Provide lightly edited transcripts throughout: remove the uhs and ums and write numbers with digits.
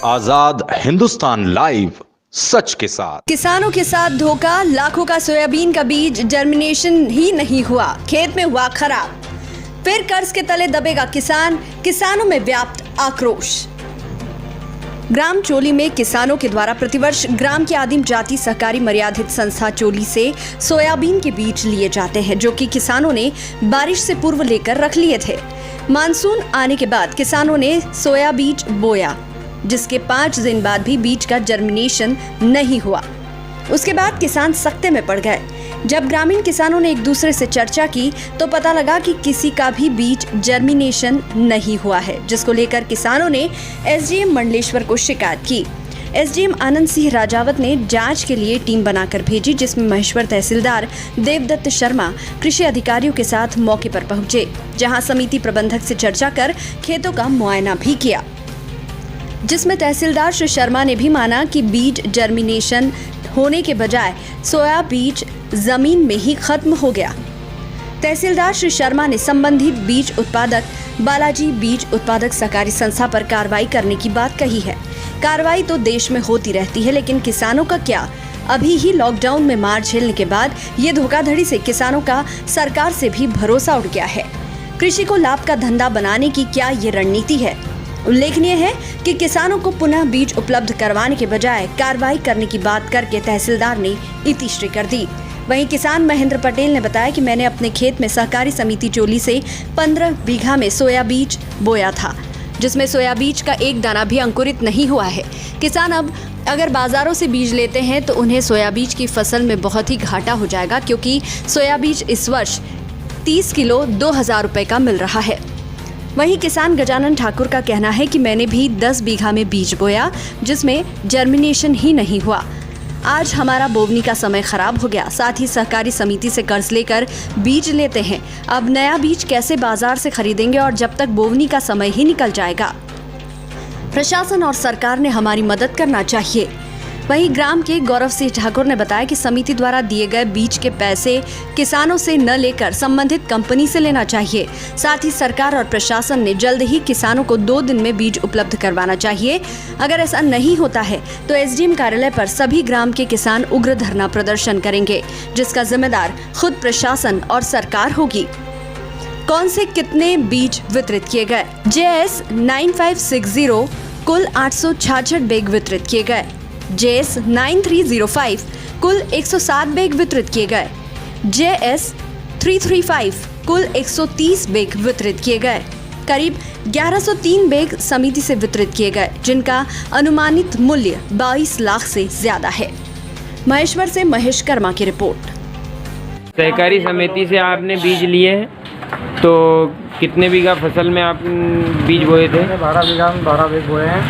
आजाद Hindustan live, सच के साथ। किसानों के साथ धोखा, लाखों का सोयाबीन का बीज जर्मिनेशन ही नहीं हुआ, खेत में हुआ खराब। फिर कर्ज के तले दबेगा किसान, किसानों में व्याप्त आक्रोश। ग्राम चोली में किसानों के द्वारा प्रतिवर्ष ग्राम की आदिम जाति सहकारी मर्यादित संस्था चोली से सोयाबीन के बीज लिए जाते हैं, जो कि किसानों ने बारिश से पूर्व लेकर रख लिए थे। मानसून आने के बाद किसानों ने सोया बीज बोया, जिसके 5 दिन बाद भी बीज का जर्मिनेशन नहीं हुआ। उसके बाद किसान सख्ते में पड़ गए। जब ग्रामीण किसानों ने एक दूसरे से चर्चा की तो पता लगा कि किसी का भी बीज जर्मिनेशन नहीं हुआ है, जिसको लेकर किसानों ने एसडीएम मंडलेश्वर को शिकायत की। एसडीएम आनंद सिंह राजावत ने जांच के लिए टीम बनाकर भेजी, जिसमें महेश्वर तहसीलदार देवदत्त शर्मा कृषि अधिकारियों के साथ मौके पर पहुंचे, जहां समिति प्रबंधक से चर्चा कर खेतों का मुआयना भी किया, जिसमें तहसीलदार श्री शर्मा ने भी माना कि बीज जर्मिनेशन होने के बजाय सोया बीज जमीन में ही खत्म हो गया। तहसीलदार श्री शर्मा ने संबंधित बीज उत्पादक बालाजी बीज उत्पादक सहकारी संस्था पर कार्रवाई करने की बात कही है। कार्रवाई तो देश में होती रहती है, लेकिन किसानों का क्या? अभी ही लॉकडाउन में मार झेलने के बाद ये धोखाधड़ी से किसानों का सरकार से भी भरोसा उठ गया है। कृषि को लाभ का धंधा बनाने की क्या ये रणनीति है? उल्लेखनीय है कि किसानों को पुनः बीज उपलब्ध करवाने के बजाय कार्रवाई करने की बात करके तहसीलदार ने इतिश्री कर दी। वहीं किसान महेंद्र पटेल ने बताया कि मैंने अपने खेत में सहकारी समिति चोली से 15 बीघा में सोया बीज बोया था, जिसमें सोया बीज का एक दाना भी अंकुरित नहीं हुआ है। किसान अब अगर बाजारों से बीज लेते हैं तो उन्हें सोया बीज की फसल में बहुत ही घाटा हो जाएगा, क्योंकि सोया बीज इस वर्ष 30 किलो 2000 रुपए का मिल रहा है। वहीं किसान गजानन ठाकुर का कहना है कि मैंने भी 10 बीघा में बीज बोया, जिसमें जर्मिनेशन ही नहीं हुआ। आज हमारा बोवनी का समय खराब हो गया, साथ ही सहकारी समिति से कर्ज लेकर बीज लेते हैं। अब नया बीज कैसे बाजार से खरीदेंगे, और जब तक बोवनी का समय ही निकल जाएगा। प्रशासन और सरकार ने हमारी मदद करना चाहिए। वहीं ग्राम के गौरव सिंह ठाकुर ने बताया कि समिति द्वारा दिए गए बीज के पैसे किसानों से न लेकर संबंधित कंपनी से लेना चाहिए। साथ ही सरकार और प्रशासन ने जल्द ही किसानों को 2 दिन में बीज उपलब्ध करवाना चाहिए। अगर ऐसा नहीं होता है तो एसडीएम कार्यालय पर सभी ग्राम के किसान उग्र धरना प्रदर्शन करेंगे, जिसका जिम्मेदार खुद प्रशासन और सरकार होगी। कौन से कितने बीज वितरित किए गए? JS 9560 कुल 866 बैग वितरित किए गए। JS 9305 कुल 107 बैग वितरित किए गए। JS 335 कुल 130 बैग वितरित किए गए। करीब 1103 बैग समिति से वितरित किए गए, जिनका अनुमानित मूल्य 22 लाख से ज्यादा है। महेश्वर से महेश कर्मा की रिपोर्ट। सहकारी समिति से आपने बीज लिए हैं, तो कितने बीघा फसल में आप बीज बोए थे? 12 बीघा में 12 बैग बोए हैं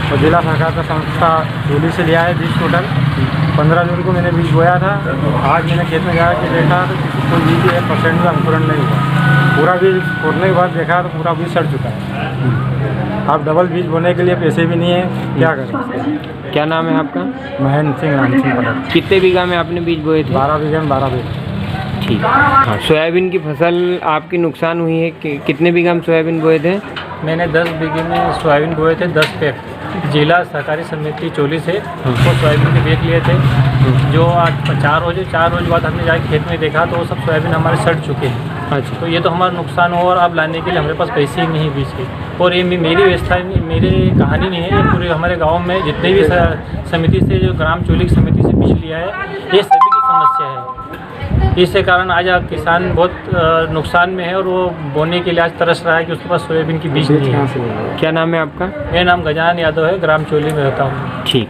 और जिला सहकारिता संस्था चोली से लिया है बीज टोटल। 15 जून को मैंने बीज बोया था। आज मैंने खेत में जाकर देखा तो कोई बीज 1% का अंकुरण नहीं हुआ। पूरा बीज फोड़ने के बाद देखा तो पूरा बीज सड़ चुका है। अब डबल बीज बोने के लिए पैसे भी नहीं है, क्या करें? क्या नाम है आपका? महेंद्र सिंह राम सिंह पटेल। कितने बीघा में आपने बीज बोए थे? 12 बीघा में 12 बैग। ठीक। हाँ, सोयाबीन की फसल आपकी नुकसान हुई है कि कितने बीघा में सोयाबीन बोए थे? मैंने 10 बीघे में सोयाबीन बोए थे, 10 बैग। जिला सहकारी समिति चोली से वो सोयाबीन के बैग लिए थे, जो आज 4 रोज बाद हमने जाके खेत में देखा तो वो सब सोयाबीन हमारे सड़ चुके हैं। अच्छा, तो ये तो हमारा नुकसान हो, और अब लाने के लिए हमारे पास पैसे ही नहीं बीज के। और ये मेरी व्यवस्था, मेरी कहानी नहीं है, ये पूरे हमारे गाँव में जितने भी समिति से जो ग्राम चोली की समिति से बीज लिया है, ये सभी की समस्या है। इसके कारण आज किसान बहुत नुकसान में है, और वो बोने के लिए आज तरस रहा है कि उसके पास सोयाबीन की बीज नहीं है। क्या नाम है आपका? मेरा नाम गजानन यादव है, ग्राम चोली में रहता हूँ। ठीक।